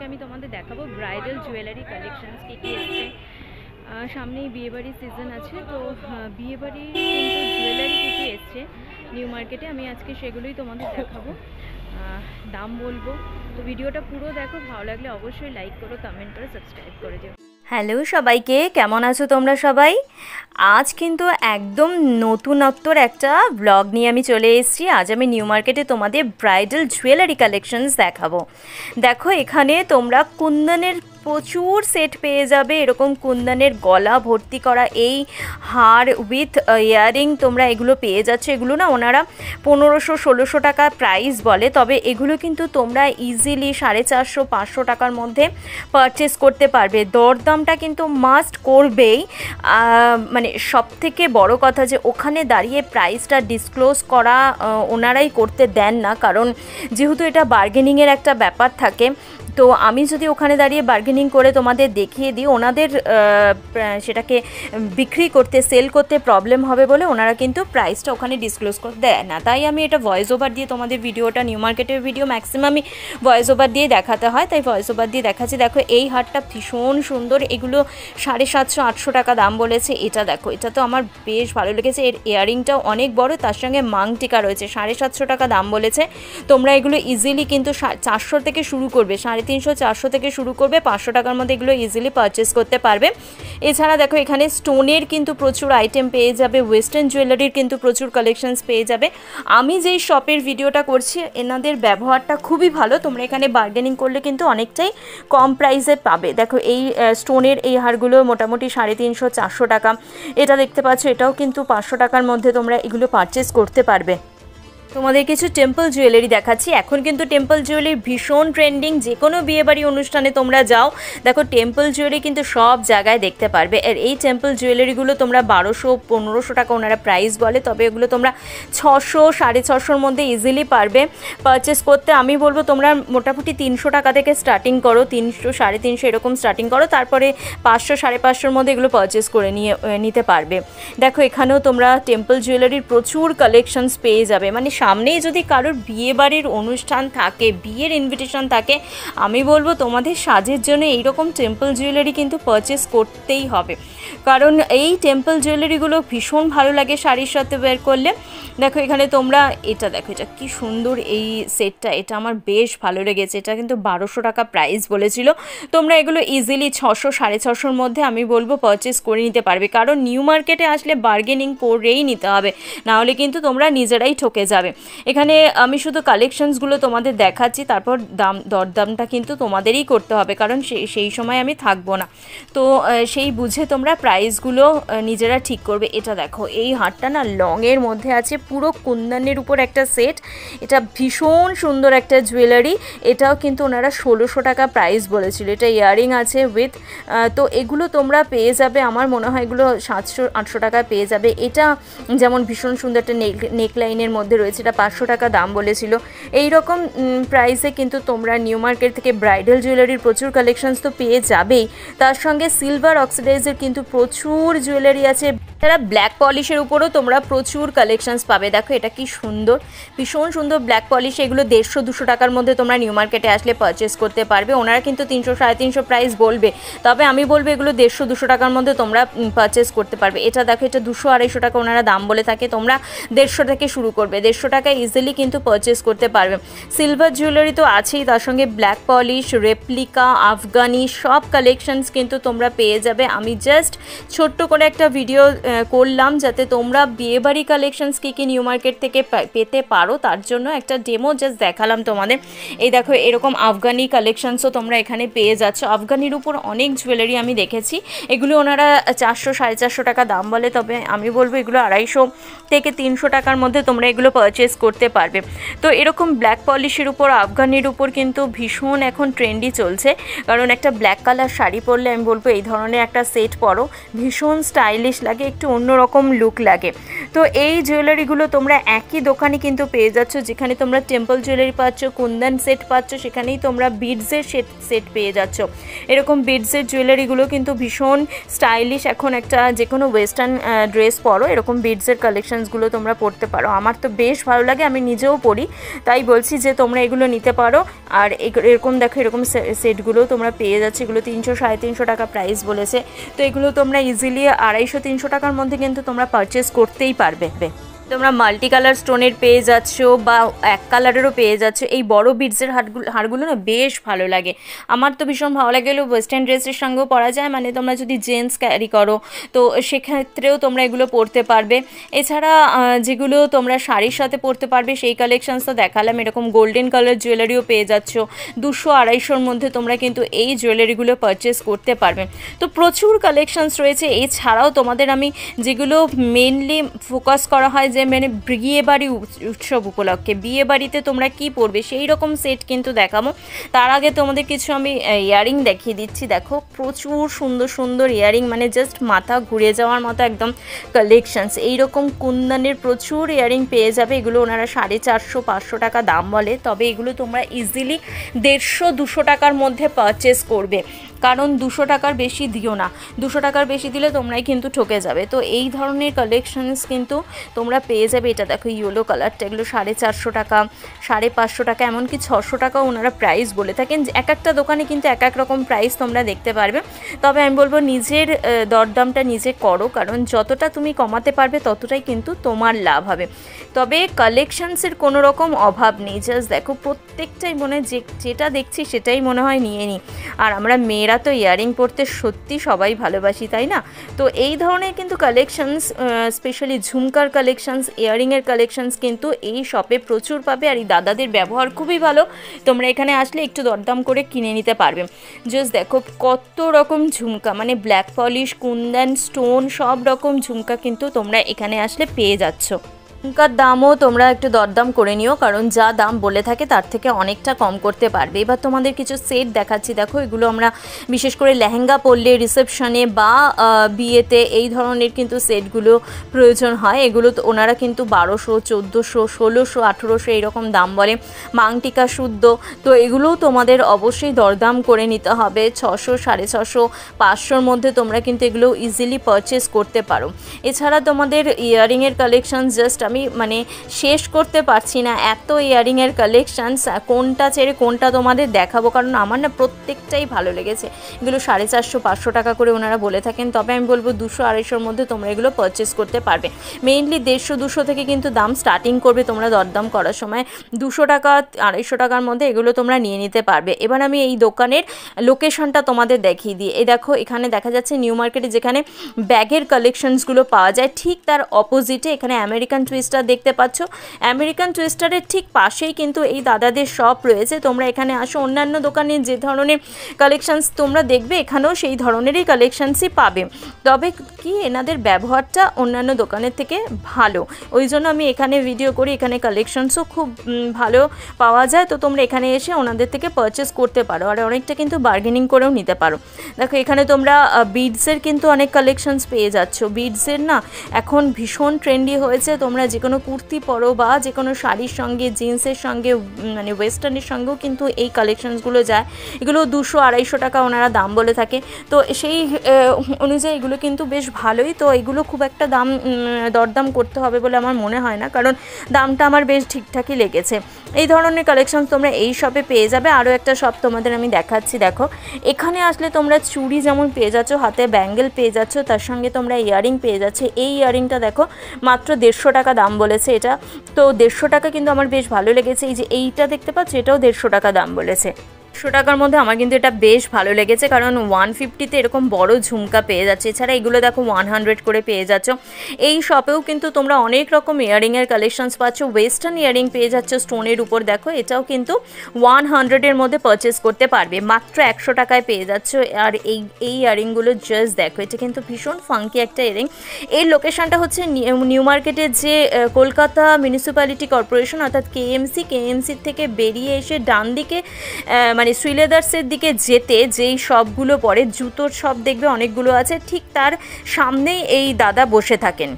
আজকে আমি তোমাদের দেখাবো ব্রাইডাল জুয়েলারি কালেকশনস কি কি আছে। সামনেই বিয়েবাড়ির সিজন আছে, তো বিয়েবাড়ির কিন্তু জুয়েলারি কি কি এসছে নিউ মার্কেটে, আমি আজকে সেগুলোই তোমাদের দেখাবো, দাম বলবো। তো ভিডিওটা পুরো দেখো, ভালো লাগলে অবশ্যই লাইক করো, কমেন্ট করো, সাবস্ক্রাইব করে দিও। হ্যালো সবাইকে, কেমন আছো তোমরা সবাই? আজ কিন্তু একদম নতুনত্বর একটা ব্লগ নিয়ে আমি চলে এসেছি। আজ আমি নিউ মার্কেটে তোমাদের ব্রাইডাল জুয়েলারি কালেকশনস দেখাবো। দেখো, এখানে তোমরা কুন্দনের প্রচুর সেট পেয়ে যাবে। এরকম কুন্দনের গলা ভর্তি করা এই হার উইথ ইয়াররিং তোমরা এগুলো পেয়ে যাচ্ছ। এগুলো না ওনারা 1500-1600 টাকা প্রাইস বলে, তবে এগুলো কিন্তু তোমরা ইজিলি 450-500 টাকার মধ্যে পারচেস করতে পারবে। দরদামটা কিন্তু মাস্ট করবেই। মানে সব থেকে বড় কথা যে ওখানে দাঁড়িয়ে প্রাইসটা ডিসক্লোজ করা ওনারাই করতে দেন না, কারণ যেহেতু এটা বার্গেনিংয়ের একটা ব্যাপার থাকে। তো আমি যদি ওখানে দাঁড়িয়ে বার্গেনিং করে তোমাদের দেখিয়ে দিই, ওনাদের সেটাকে বিক্রি করতে সেল করতে প্রবলেম হবে বলে ওনারা কিন্তু প্রাইসটা ওখানে ডিসক্লোজ করতে দেয় না। তাই আমি এটা ভয়েস ওভার দিয়ে তোমাদের ভিডিওটা, নিউ মার্কেটের ভিডিও ম্যাক্সিমামই ভয়েস ওভার দিয়ে দেখাতে হয়, তাই ভয়েস ওভার দিয়ে দেখাচ্ছি। দেখো, এই হারটা ভীষণ সুন্দর, এগুলো 750-800 টাকা দাম বলেছে। এটা দেখো, এটা তো আমার বেশ ভালো লেগেছে। এর ইয়াররিংটাও অনেক বড়, তার সঙ্গে মাংটিকা রয়েছে। 750 টাকা দাম বলেছে। তোমরা এগুলো ইজিলি কিন্তু 400 থেকে শুরু করবে, 350-400 থেকে শুরু করবে, 500 টাকার মধ্যে এগুলো ইজিলি পারচেস করতে পারবে। এছাড়া দেখো, এখানে স্টোনের কিন্তু প্রচুর আইটেম পেয়ে যাবে, ওয়েস্টার্ন জুয়েলারির কিন্তু প্রচুর কালেকশনস পেয়ে যাবে। আমি যেই শপের ভিডিওটা করছি, এনাদের ব্যবহারটা খুবই ভালো। তোমরা এখানে বার্গেনিং করলে কিন্তু অনেকটাই কম প্রাইসে পাবে। দেখো, এই স্টোনের এই হারগুলো মোটামুটি 350-400 টাকা। এটা দেখতে পাচ্ছ, এটাও কিন্তু 500 টাকার মধ্যে তোমরা এগুলো পারচেস করতে পারবে। তোমাদের কিছু টেম্পল জুয়েলারি দেখাচ্ছি। এখন কিন্তু টেম্পল জুয়েলারি ভীষণ ট্রেন্ডিং। যে কোনো বিয়েবাড়ি অনুষ্ঠানে তোমরা যাও, দেখো টেম্পল জুয়েলারি কিন্তু সব জায়গায় দেখতে পারবে। আর এই টেম্পল জুয়েলারিগুলো তোমরা 1200-1500 টাকা ওনারা প্রাইস বলে, তবে এগুলো তোমরা 600-650-র মধ্যে ইজিলি পারবে পারচেস করতে। আমি বলবো তোমরা মোটামুটি 300 টাকা থেকে স্টার্টিং করো, 300-350 এরকম স্টার্টিং করো, তারপরে 500-550-র মধ্যে এগুলো পারচেস করে নিতে পারবে। দেখো, এখানেও তোমরা টেম্পল জুয়েলারির প্রচুর কালেকশনস পেয়ে যাবে। মানে সামনেই যদি কারোর বিয়ে বাড়ির অনুষ্ঠান থাকে, বিয়ের ইনভিটেশন থাকে, আমি বলবো তোমাদের সাজের জন্য এইরকম টেম্পল জুয়েলারি কিন্তু পারচেস করতেই হবে, কারণ এই টেম্পল জুয়েলারিগুলো ভীষণ ভালো লাগে শাড়ির সাথে বের করলে। দেখো, এখানে তোমরা এটা দেখো, এটা কি সুন্দর এই সেটটা, এটা আমার বেশ ভালো লেগেছে। এটা কিন্তু 1200 টাকা প্রাইস বলেছিল। তোমরা এগুলো ইজিলি 600-650-র মধ্যে আমি বলবো পারচেস করে নিতে পারবে, কারণ নিউ মার্কেটে আসলে বার্গেনিং করেই নিতে হবে, নাহলে কিন্তু তোমরা নিজেরাই ঠকে যাবে। এখানে আমি শুধু কালেকশনসগুলো তোমাদের দেখাচ্ছি, তারপর দরদামটা কিন্তু তোমাদেরই করতে হবে, কারণ সেই সময় আমি থাকবো না। তো সেই বুঝে তোমরা প্রাইসগুলো নিজেরা ঠিক করবে। এটা দেখো, এই হারটা না লংয়ের মধ্যে আছে, পুরো কুন্দনের উপর একটা সেট। এটা ভীষণ সুন্দর একটা জুয়েলারি। এটাও কিন্তু ওনারা 1600 টাকা প্রাইস বলেছিল। এটা ইয়াররিং আছে উইথ, তো এগুলো তোমরা পেয়ে যাবে, আমার মনে হয় এগুলো 700-800 টাকায় পেয়ে যাবে। এটা যেমন ভীষণ সুন্দর একটা নেকলাইনের মধ্যে রয়েছে, এটা 500 টাকা দাম বলেছিল। এই রকম প্রাইসে কিন্তু তোমরা নিউ মার্কেট থেকে ব্রাইডাল জুয়েলারির প্রচুর কালেকশনস তো পেয়ে যাবেই, তার সঙ্গে সিলভার অক্সিডাইজের কিন্তু প্রচুর জুয়েলারি আছে। তারা ব্ল্যাক পলিশের উপরও তোমরা প্রচুর কালেকশনস পাবে। দেখো, এটা কি সুন্দর, ভীষণ সুন্দর ব্ল্যাক পলিশ। এগুলো 150-200 টাকার মধ্যে তোমরা নিউ মার্কেটে আসলে পারচেস করতে পারবে। ওনারা কিন্তু 300-350 প্রাইস বলবে, তবে আমি বলবো এগুলো 150-200 টাকার মধ্যে তোমরা পারচেস করতে পারবে। এটা দেখো, এটা 200-250 টাকা ওনারা দাম বলে থাকে, তোমরা 150 থেকে শুরু করবে, 150 টাকায় ইজিলি কিন্তু পারচেস করতে পারবে। সিলভার জুয়েলারি তো আছেই, তার সঙ্গে ব্ল্যাক পলিশ, রেপ্লিকা, আফগানি সব কালেকশনস কিন্তু তোমরা পেয়ে যাবে। আমি জাস্ট ছোট্ট করে একটা ভিডিও করলাম যাতে তোমরা বিয়েবাড়ি কালেকশনস কী কী নিউ মার্কেট থেকে পেতে পারো, তার জন্য একটা ডেমো জাস্ট দেখালাম তোমাদের। এই দেখো, এরকম আফগানি কালেকশনসও তোমরা এখানে পেয়ে যাচ্ছ। আফগানির উপর অনেক জুয়েলারি আমি দেখেছি, এগুলো ওনারা 400-450 টাকা দাম বলে, তবে আমি বলবো এগুলো 250-300 টাকার মধ্যে তোমরা এগুলো পারচেস করতে পারবে। তো এরকম ব্ল্যাক পলিশের উপর, আফগানির উপর কিন্তু ভীষণ এখন ট্রেন্ডি চলছে, কারণ একটা ব্ল্যাক কালার শাড়ি পরলে আমি বলবো এই ধরনের একটা সেট পরো, ভীষণ স্টাইলিশ লাগে। একটু অন্যরকম লুক লাগে। তো এই জুয়েলারিগুলো তোমরা একই দোকানে কিন্তু পেয়ে যাচ্ছ, যেখানে তোমরা টেম্পল জুয়েলারি পাচ্ছ, কুন্দন সেট পাচ্ছ, সেখানেই তোমরা বিডসের সেট পেয়ে যাচ্ছ। এরকম বিডসের জুয়েলারিগুলো কিন্তু ভীষণ স্টাইলিশ, এখন একটা যে কোনো ওয়েস্টার্ন ড্রেস পরো এরকম বিডসের কালেকশনসগুলো তোমরা পরতে পারো। আমার তো বেশ ভালো লাগে, আমি নিজেও পরি, তাই বলছি যে তোমরা এগুলো নিতে পারো। আর এরকম দেখো এরকম সেটগুলো তোমরা পেয়ে যাচ্ছে, এগুলো 300-350 টাকা প্রাইস বলেছে। তো এগুলো তোমরা ইজিলি 250-300 টাকার মধ্যে কিন্তু তোমরা পারচেস করতেই পারবে। তোমরা মাল্টি কালার স্টোনের পেয়ে যাচ্ছ বা এক কালারেরও পেয়ে যাচ্ছ। এই বড় বিডসের হারগুলো না বেশ ভালো লাগে, আমার তো ভীষণ ভালো লাগে। এগুলো ওয়েস্টার্ন ড্রেসের সঙ্গেও পরা যায়, মানে তোমরা যদি জেন্টস ক্যারি করো তো সেক্ষেত্রেও তোমরা এগুলো পরতে পারবে। এছাড়া যেগুলো তোমরা শাড়ির সাথে পরতে পারবে সেই কালেকশানস তো দেখালাম। এরকম গোল্ডেন কালার জুয়েলারিও পেয়ে যাচ্ছ, 200-250-র মধ্যে তোমরা কিন্তু এই জুয়েলারিগুলো পারচেস করতে পারবে। তো প্রচুর কালেকশানস রয়েছে। এছাড়াও তোমাদের আমি যেগুলো মেনলি ফোকাস করা হয় যে মানে বিয়েবাড়ি উৎসব উপলক্ষে বিয়েবাড়িতে তোমরা কি পরবে সেই রকম সেট কিন্তু দেখাবো। তার আগে তোমাদের কিছু আমি ইয়ারিং দেখিয়ে দিচ্ছি। দেখো প্রচুর সুন্দর সুন্দর ইয়ারিং, মানে জাস্ট মাথা ঘুরে যাওয়ার মতো একদম কালেকশানস। এইরকম কুন্দনের প্রচুর ইয়ারিং পেয়ে যাবে। এগুলো ওনারা 450-500 টাকা দাম বলে, তবে এগুলো তোমরা ইজিলি 150-200 টাকার মধ্যে পারচেস করবে, কারণ 200 টাকার বেশি দিও না, 200 টাকার বেশি দিলে তোমরাই কিন্তু ঠকে যাবে। তো এই ধরনের কালেকশানস কিন্তু তোমরা পেয়ে যাবে। এটা দেখো ইয়েলো কালারটা, এগুলো 450 টাকা, 550 টাকা, এমনকি 600 টাকাও ওনারা প্রাইস বলে থাকেন। এক একটা দোকানে কিন্তু এক এক রকম প্রাইস তোমরা দেখতে পারবে। তবে আমি বলবো নিজের দরদামটা নিজে করো, কারণ যতটা তুমি কমাতে পারবে ততটাই কিন্তু তোমার লাভ হবে। তবে কালেকশানসের কোনো রকম অভাব নেই, জাস্ট দেখো প্রত্যেকটাই মনে যেটা দেখছি সেটাই মনে হয় নিয়ে নিই। আর আমরা মেয়েরা তো ইয়ারিং পরতে সত্যি সবাই ভালোবাসি, তাই না? তো এই ধরনের কিন্তু কালেকশানস, স্পেশালি ঝুমকার কালেকশানস, ইয়ারিংয়ের কালেকশানস কিন্তু এই শপে প্রচুর পাবে। আর এই দাদাদের ব্যবহার খুবই ভালো, তোমরা এখানে আসলে একটু দরদাম করে কিনে নিতে পারবে। জাস্ট দেখো কত রকম ঝুমকা, মানে ব্ল্যাক পলিশ, কুন্দন, স্টোন, সব রকম ঝুমকা কিন্তু তোমরা এখানে আসলে পেয়ে যাচ্ছ। ঝুমকার দামও তোমরা একটু দরদাম করে নিও, কারণ যা দাম বলে থাকে তার থেকে অনেকটা কম করতে পারবে। এবার তোমাদের কিছু সেট দেখাচ্ছি। দেখো এগুলো আমরা বিশেষ করে লেহেঙ্গা পরলে, রিসেপশনে বা বিয়েতে এই ধরনের কিন্তু সেটগুলো প্রয়োজন হয়। এগুলো তো ওনারা কিন্তু 1200, 1400, 1600, 1800 এইরকম দাম বলে, মাংটিকা শুদ্ধ। তো এগুলোও তোমাদের অবশ্যই দরদাম করে নিতে হবে। 600, 650, 500-র মধ্যে তোমরা কিন্তু এগুলো ইজিলি পারচেস করতে পারো। এছাড়া তোমাদের ইয়ারিংয়ের কালেকশান জাস্ট আমি মানে শেষ করতে পারছি না, এত ইয়ারিংয়ের কালেকশানস, কোনটা ছেড়ে কোনটা তোমাদের দেখাবো, কারণ আমার না প্রত্যেকটাই ভালো লেগেছে। এগুলো 450-500 টাকা করে ওনারা বলে থাকেন, তবে আমি বলবো 200-250-র মধ্যে তোমরা এগুলো পারচেস করতে পারবে। মেইনলি 150-200 থেকে কিন্তু দাম স্টার্টিং করবে তোমরা দরদাম করার সময়। 200 টাকা 250 টাকার মধ্যে এগুলো তোমরা নিয়ে নিতে পারবে। এবার আমি এই দোকানের লোকেশনটা তোমাদের দেখিয়ে দিই। এই দেখো এখানে দেখা যাচ্ছে নিউ মার্কেটে যেখানে ব্যাগের কালেকশনসগুলো পাওয়া যায়, ঠিক তার অপোজিটে এখানে আমেরিকান টুইস্টার দেখতে পাচ্ছ। আমেরিকান টুইস্টারের ঠিক পাশেই কিন্তু এই দাদাদের শপ রয়েছে। তোমরা এখানে আসো, অন্যান্য দোকানে যে ধরনের কালেকশানস তোমরা দেখবে এখানেও সেই ধরনেরই কালেকশানসই পাবে, তবে কি এনাদের ব্যবহারটা অন্যান্য দোকানের থেকে ভালো, ওই জন্য আমি এখানে ভিডিও করি। এখানে কালেকশানসও খুব ভালো পাওয়া যায়, তো তোমরা এখানে এসে ওনাদের থেকে পারচেস করতে পারো, আর অনেকটা কিন্তু বার্গেনিং করেও নিতে পারো। দেখো এখানে তোমরা বিডসের কিন্তু অনেক কালেকশানস পেয়ে যাচ্ছ। বিডসের না এখন ভীষণ ট্রেন্ডি হয়েছে, তোমরা যে কোনো কুর্তি পরো বা যে কোনো শাড়ির সঙ্গে, জিন্সের সঙ্গে, মানে ওয়েস্টার্নের সঙ্গেও কিন্তু এই কালেকশানসগুলো যায়। এগুলো 200-250 টাকা ওনারা দাম বলে থাকে, তো সেই অনুযায়ী এগুলো কিন্তু বেশ ভালোই। তো এগুলো খুব একটা দরদাম করতে হবে বলে আমার মনে হয় না, কারণ দামটা আমার বেশ ঠিকঠাকই লেগেছে। এই ধরনের কালেকশান তোমরা এই শপে পেয়ে যাবে। আরও একটা শপ তোমাদের আমি দেখাচ্ছি। দেখো এখানে আসলে তোমরা চুড়ি যেমন পেয়ে যাচ্ছ, হাতে ব্যাঙ্গেল পেয়ে যাচ্ছ, তার সঙ্গে তোমরা ইয়ারিং পেয়ে যাচ্ছে। এই ইয়ারিংটা দেখো মাত্র 150 টাকা দাম বলেছে এটা, তো 150 টাকা কিন্তু আমার বেশ ভালো লেগেছে। এই যে এইটা দেখতে পাচ্ছ, এটাও 150 টাকা দাম বলেছে। 100 টাকার মধ্যে আমার কিন্তু এটা বেশ ভালো লেগেছে, কারণ 150-তে এরকম বড় ঝুমকা পেয়ে যাচ্ছে। এছাড়া এগুলো দেখো 100 করে পেয়ে যাচ্ছ। এই শপেও কিন্তু তোমরা অনেক রকম ইয়ারিংয়ের কালেকশনস পাচ্ছ। ওয়েস্টার্ন ইয়ারিং পেয়ে যাচ্ছ স্টোনের উপর, দেখো এটাও কিন্তু 100-এর মধ্যে পারচেস করতে পারবে, মাত্র 100 টাকায় পেয়ে যাচ্ছ। আর এই ইয়ারিংগুলো জাস্ট দেখো, এটা কিন্তু ভীষণ ফাঙ্কি একটা ইয়ারিং। এর লোকেশনটা হচ্ছে নিউ মার্কেটের যে কলকাতা মিউনিসিপ্যালিটি কর্পোরেশন অর্থাৎ কেএমসি থেকে বেরিয়ে এসে ডান দিকে মানে শ্রীলেদার্সের দিকে যেতে যেই শপগুলো পড়ে, জুতোর শপ দেখবে অনেকগুলো আছে, ঠিক তার সামনেই এই দাদা বসে থাকেন।